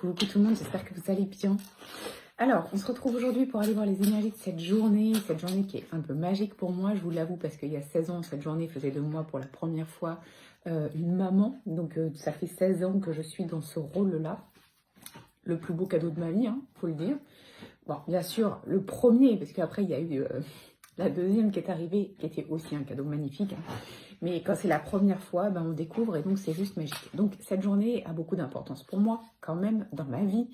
Coucou tout le monde, j'espère que vous allez bien. Alors, on se retrouve aujourd'hui pour aller voir les énergies de cette journée qui est un peu magique pour moi, je vous l'avoue, parce qu'il y a 16 ans, cette journée faisait de moi pour la première fois une maman. Donc ça fait 16 ans que je suis dans ce rôle-là. Le plus beau cadeau de ma vie, faut le dire. Bon, bien sûr, le premier, parce qu'après il y a eu la deuxième qui est arrivée, qui était aussi un cadeau magnifique. Mais quand c'est la première fois, on découvre et donc c'est juste magique. Donc cette journée a beaucoup d'importance pour moi, quand même, dans ma vie.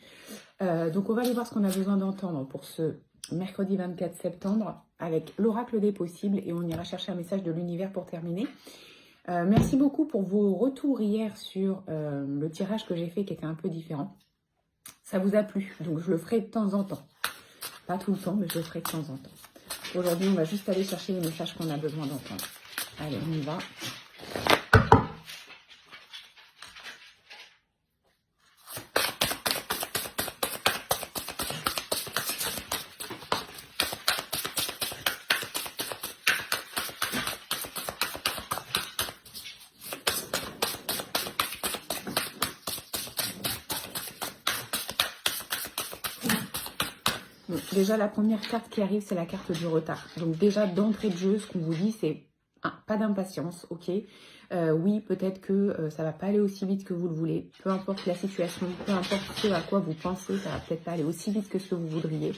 Donc on va aller voir ce qu'on a besoin d'entendre pour ce mercredi 24 septembre avec l'oracle des possibles et on ira chercher un message de l'univers pour terminer. Merci beaucoup pour vos retours hier sur le tirage que j'ai fait qui était un peu différent. Ça vous a plu, donc je le ferai de temps en temps. Pas tout le temps, mais je le ferai de temps en temps. Aujourd'hui, on va juste aller chercher les messages qu'on a besoin d'entendre. Allez, on y va. Bon, déjà, la première carte qui arrive, c'est la carte du retard. Donc déjà, d'entrée de jeu, ce qu'on vous dit, c'est pas d'impatience, ok. Oui, peut-être que ça va pas aller aussi vite que vous le voulez. Peu importe la situation, peu importe ce à quoi vous pensez, ça va peut-être pas aller aussi vite que ce que vous voudriez.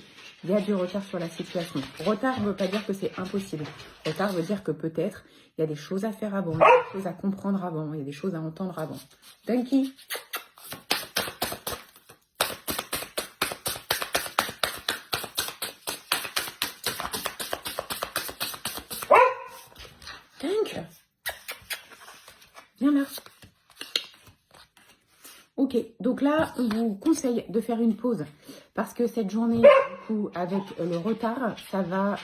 Il y a du retard sur la situation. Retard ne veut pas dire que c'est impossible. Retard veut dire que peut-être il y a des choses à faire avant, il y a des choses à comprendre avant, il y a des choses à entendre avant. Dunky. Viens là. Ok, donc là, on vous conseille de faire une pause parce que cette journée, du coup, avec le retard, ça va,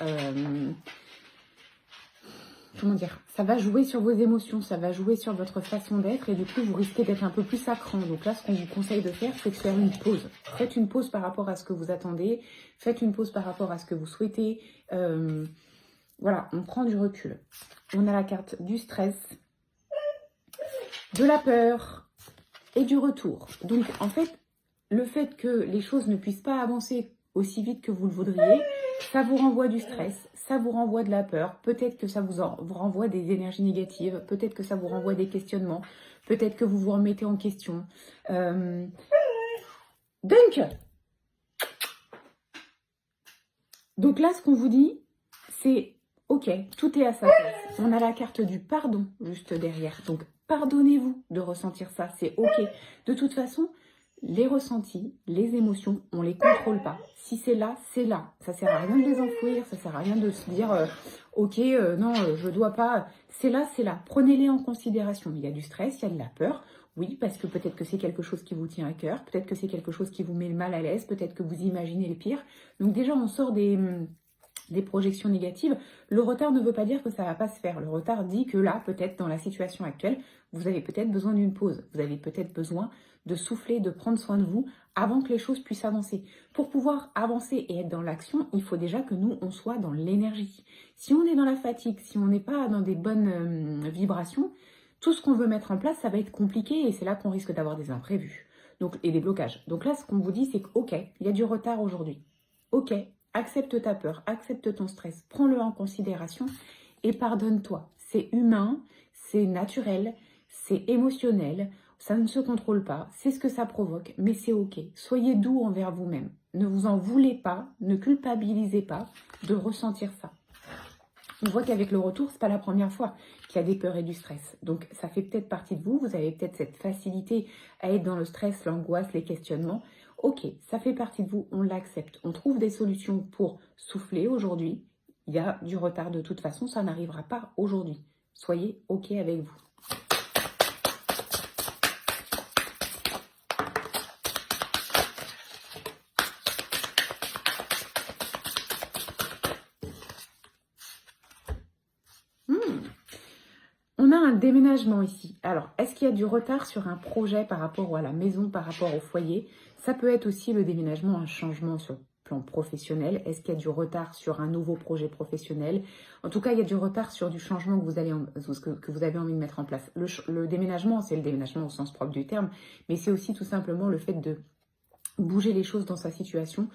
ça va jouer sur vos émotions, ça va jouer sur votre façon d'être et du coup, vous risquez d'être un peu plus à cran. Donc là, ce qu'on vous conseille de faire, c'est de faire une pause. Faites une pause par rapport à ce que vous attendez, faites une pause par rapport à ce que vous souhaitez. Voilà, on prend du recul. On a la carte du stress, de la peur et du retour. Donc, en fait, le fait que les choses ne puissent pas avancer aussi vite que vous le voudriez, ça vous renvoie du stress, ça vous renvoie de la peur, peut-être que ça vous renvoie des énergies négatives, peut-être que ça vous renvoie des questionnements, peut-être que vous vous remettez en question. Donc là, ce qu'on vous dit, c'est ok, tout est à sa place. On a la carte du pardon juste derrière. Donc, pardonnez-vous de ressentir ça, c'est ok. De toute façon, les ressentis, les émotions, on ne les contrôle pas. Si c'est là, c'est là. Ça sert à rien de les enfouir, ça sert à rien de se dire ok, non, je dois pas. C'est là, c'est là. Prenez-les en considération. Il y a du stress, il y a de la peur. Oui, parce que peut-être que c'est quelque chose qui vous tient à cœur, peut-être que c'est quelque chose qui vous met mal à l'aise, peut-être que vous imaginez le pire. Donc déjà, on sort des projections négatives. Le retard ne veut pas dire que ça ne va pas se faire. Le retard dit que là, peut-être dans la situation actuelle, vous avez peut-être besoin d'une pause. Vous avez peut-être besoin de souffler, de prendre soin de vous avant que les choses puissent avancer. Pour pouvoir avancer et être dans l'action, il faut déjà que nous, on soit dans l'énergie. Si on est dans la fatigue, si on n'est pas dans des bonnes vibrations, tout ce qu'on veut mettre en place, ça va être compliqué et c'est là qu'on risque d'avoir des imprévus et des blocages. Donc là, ce qu'on vous dit, c'est que ok, il y a du retard aujourd'hui. Ok, accepte ta peur, accepte ton stress, prends-le en considération et pardonne-toi. C'est humain, c'est naturel, c'est émotionnel, ça ne se contrôle pas, c'est ce que ça provoque, mais c'est ok. Soyez doux envers vous-même. Ne vous en voulez pas, ne culpabilisez pas de ressentir ça. On voit qu'avec le retour, c'est pas la première fois qu'il y a des peurs et du stress. Donc ça fait peut-être partie de vous, vous avez peut-être cette facilité à être dans le stress, l'angoisse, les questionnements. Ok, ça fait partie de vous, on l'accepte. On trouve des solutions pour souffler aujourd'hui. Il y a du retard de toute façon, ça n'arrivera pas aujourd'hui. Soyez ok avec vous. On a un déménagement ici. Alors, est-ce qu'il y a du retard sur un projet par rapport à la maison, par rapport au foyer? Ça peut être aussi le déménagement, un changement sur le plan professionnel. Est-ce qu'il y a du retard sur un nouveau projet professionnel? En tout cas, il y a du retard sur du changement que vous avez envie de mettre en place. Le déménagement, c'est le déménagement au sens propre du terme, mais c'est aussi tout simplement le fait de bouger les choses dans sa situation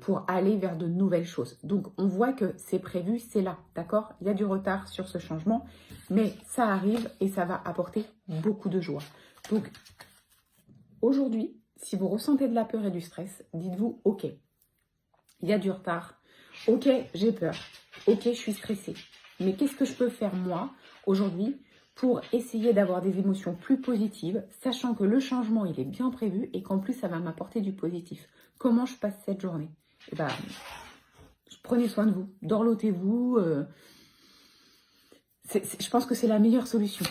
pour aller vers de nouvelles choses. Donc, on voit que c'est prévu, c'est là, d'accord? Il y a du retard sur ce changement, mais ça arrive et ça va apporter beaucoup de joie. Donc, aujourd'hui, si vous ressentez de la peur et du stress, dites-vous, ok, il y a du retard, ok, j'ai peur, ok, je suis stressée, mais qu'est-ce que je peux faire moi, aujourd'hui, pour essayer d'avoir des émotions plus positives, sachant que le changement, il est bien prévu et qu'en plus, ça va m'apporter du positif. Comment je passe cette journée? Eh ben, prenez soin de vous, dorlotez-vous. Je pense que c'est la meilleure solution.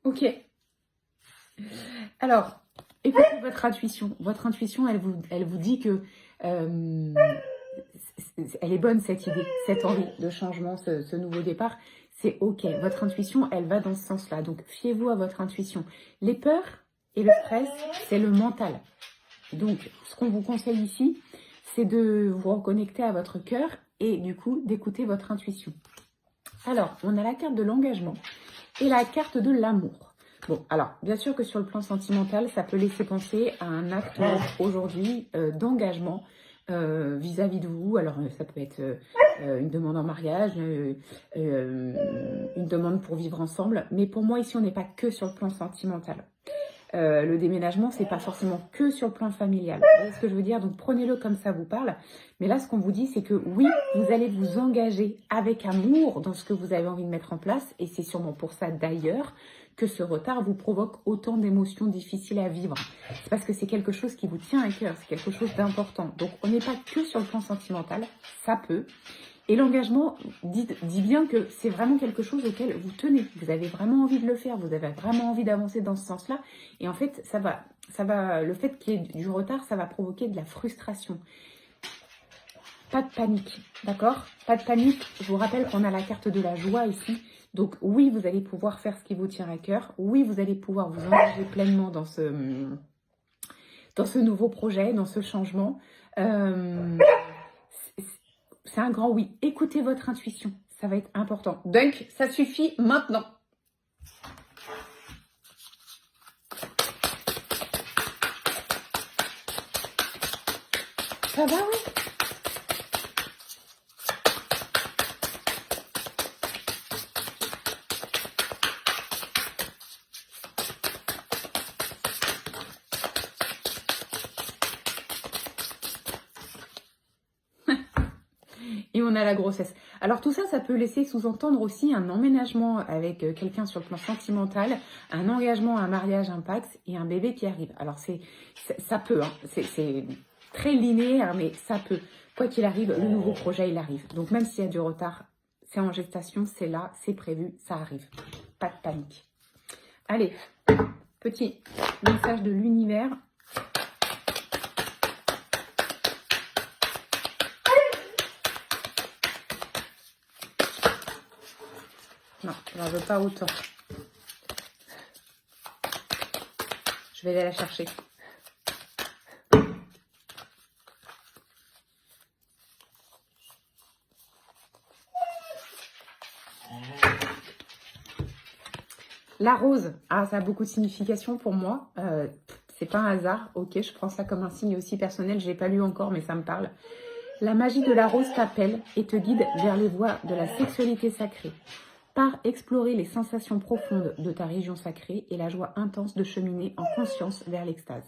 Ok. Alors, écoutez votre intuition. Votre intuition, elle vous dit que elle est bonne, cette idée, cette envie de changement, ce nouveau départ. C'est ok. Votre intuition, elle va dans ce sens-là. Donc, fiez-vous à votre intuition. Les peurs et le stress, c'est le mental. Donc, ce qu'on vous conseille ici, c'est de vous reconnecter à votre cœur et du coup, d'écouter votre intuition. Alors, on a la carte de l'engagement et la carte de l'amour. Bon, alors, bien sûr que sur le plan sentimental, ça peut laisser penser à un acte aujourd'hui d'engagement vis-à-vis de vous. Alors, ça peut être une demande en mariage, une demande pour vivre ensemble. Mais pour moi, ici, on n'est pas que sur le plan sentimental. Le déménagement, c'est pas forcément que sur le plan familial. Vous voyez ce que je veux dire? Donc, prenez-le comme ça vous parle. Mais là, ce qu'on vous dit, c'est que oui, vous allez vous engager avec amour dans ce que vous avez envie de mettre en place. Et c'est sûrement pour ça, d'ailleurs, que ce retard vous provoque autant d'émotions difficiles à vivre. C'est parce que c'est quelque chose qui vous tient à cœur, c'est quelque chose d'important. Donc, on n'est pas que sur le plan sentimental, ça peut. Et l'engagement dit bien que c'est vraiment quelque chose auquel vous tenez. Vous avez vraiment envie de le faire, vous avez vraiment envie d'avancer dans ce sens-là. Et en fait, le fait qu'il y ait du retard, ça va provoquer de la frustration. Pas de panique, d'accord? Pas de panique. Je vous rappelle qu'on a la carte de la joie ici. Donc oui, vous allez pouvoir faire ce qui vous tient à cœur. Oui, vous allez pouvoir vous engager pleinement dans ce nouveau projet, dans ce changement. C'est un grand oui. Écoutez votre intuition. Ça va être important. Donc, ça suffit maintenant. Ça va, oui? Et on a la grossesse. Alors tout ça, ça peut laisser sous-entendre aussi un emménagement avec quelqu'un sur le plan sentimental, un engagement, un mariage, un pacte et un bébé qui arrive. Alors ça peut, hein. C'est très linéaire, mais ça peut. Quoi qu'il arrive, le nouveau projet, il arrive. Donc même s'il y a du retard, c'est en gestation, c'est là, c'est prévu, ça arrive. Pas de panique. Allez, petit message de l'univers. Non, j'en veux pas autant. Je vais aller la chercher. La rose, ah, ça a beaucoup de signification pour moi. C'est pas un hasard. Ok, je prends ça comme un signe aussi personnel. Je l'ai pas lu encore, mais ça me parle. La magie de la rose t'appelle et te guide vers les voies de la sexualité sacrée. Pars explorer les sensations profondes de ta région sacrée et la joie intense de cheminer en conscience vers l'extase.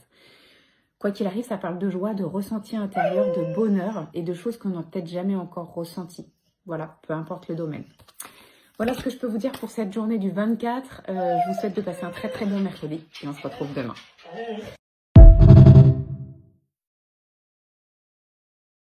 Quoi qu'il arrive, ça parle de joie, de ressenti intérieur, de bonheur et de choses qu'on n'a peut-être jamais encore ressenties. Voilà, peu importe le domaine. Voilà ce que je peux vous dire pour cette journée du 24. Je vous souhaite de passer un très très bon mercredi et on se retrouve demain.